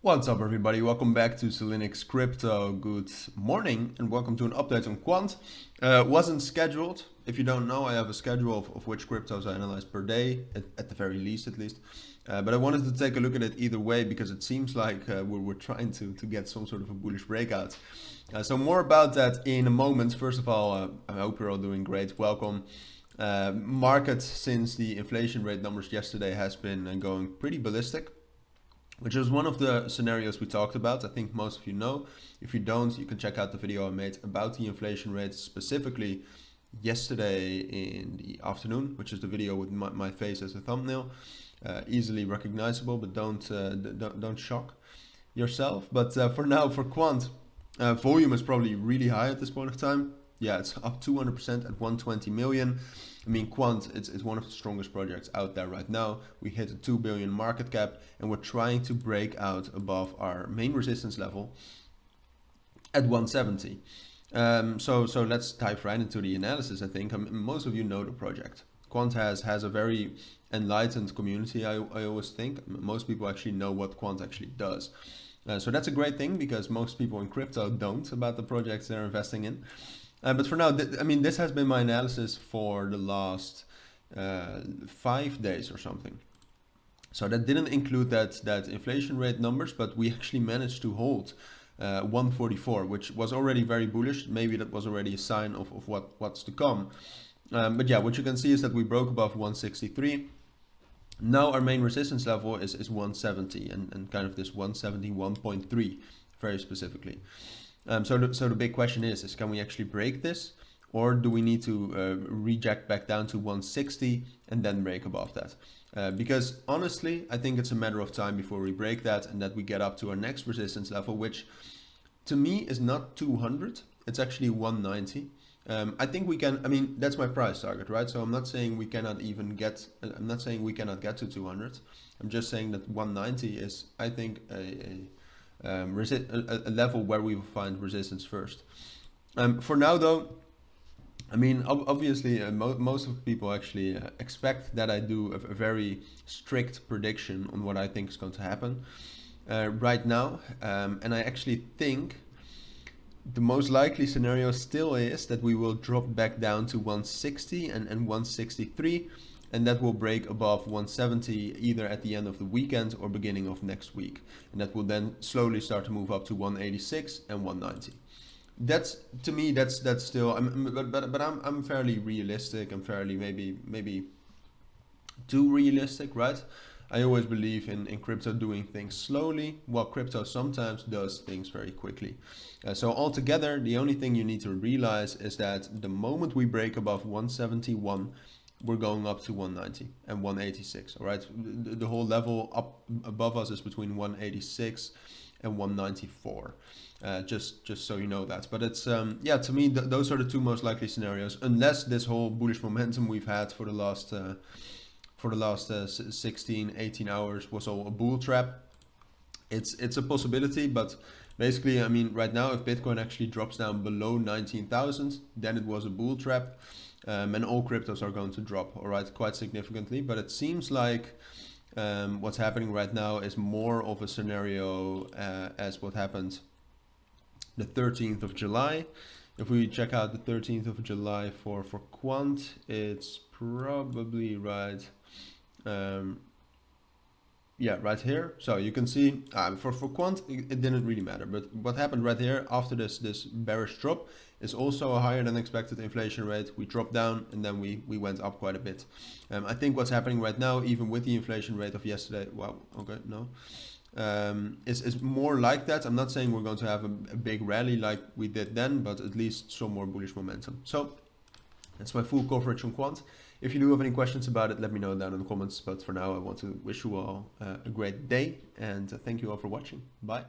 What's up everybody, welcome back to Cilinix Crypto. Good morning and welcome to an update on Quant. Wasn't scheduled. If you don't know, I have a schedule of which cryptos I analyze per day, at the very least at least. But I wanted to take a look at it either way because it seems like we're trying to get some sort of a bullish breakout. So more about that in a moment. First of all, I hope you're all doing great. Welcome. Market since the inflation rate numbers yesterday has been going pretty ballistic, which is one of the scenarios we talked about. I think most of you know. If you don't, you can check out the video I made about the inflation rate specifically yesterday in the afternoon, which is the video with my face as a thumbnail. Easily recognizable, but don't shock yourself. But for now, for Quant, volume is probably really high at this point of time. Yeah, it's up 200% at 120 million. I mean, Quant, it's one of the strongest projects out there right now. We hit a 2 billion market cap and we're trying to break out above our main resistance level at 170. So let's dive right into the analysis. I think most of you know the project. Quant has a very enlightened community, I always think. Most people actually know what Quant actually does. So that's a great thing because most people in crypto don't about the projects they're investing in. But for now, I mean, this has been my analysis for the last 5 days or something. So that didn't include that inflation rate numbers, but we actually managed to hold 144, which was already very bullish. Maybe that was already a sign of what's to come. But yeah, what you can see is that we broke above 163. Now our main resistance level is 170 and kind of this 171.3 very specifically. So the big question is can we actually break this, or do we need to reject back down to 160 and then break above that? Because honestly, I think it's a matter of time before we break that and that we get up to our next resistance level, which to me is not 200, it's actually 190. I think we can, I mean, that's my price target, right? So I'm not saying we cannot get to 200. I'm just saying that 190 is, I think, a level where we will find resistance first. For now though, I mean, obviously most of the people actually expect that I do a very strict prediction on what I think is going to happen right now. And I actually think the most likely scenario still is that we will drop back down to 160 and 163. And that will break above 170 either at the end of the weekend or beginning of next week. And that will then slowly start to move up to 186 and 190. That's, to me, that's still, but I'm fairly realistic. I'm fairly maybe too realistic, right? I always believe in crypto doing things slowly, while crypto sometimes does things very quickly. So altogether, the only thing you need to realize is that the moment we break above 171, we're going up to 190 and 186. All right, the whole level up above us is between 186 and 194. Just so you know that. But it's yeah, to me those are the two most likely scenarios, unless this whole bullish momentum we've had for the last 16, 18 hours was all a bull trap. It's a possibility, but basically, I mean, right now, if Bitcoin actually drops down below 19,000, then it was a bull trap. And all cryptos are going to drop, all right, quite significantly. But it seems like what's happening right now is more of a scenario as what happened the 13th of July. If we check out the 13th of July for Quant, it's probably right. Yeah, right here. So you can see for Quant, it didn't really matter. But what happened right here after this bearish drop is also a higher than expected inflation rate. We dropped down and then we went up quite a bit. I think what's happening right now, even with the inflation rate of yesterday, wow, okay, no, is more like that. I'm not saying we're going to have a big rally like we did then, but at least some more bullish momentum. So that's my full coverage on Quant. If you do have any questions about it, let me know down in the comments. But for now, I want to wish you all a great day and thank you all for watching. Bye.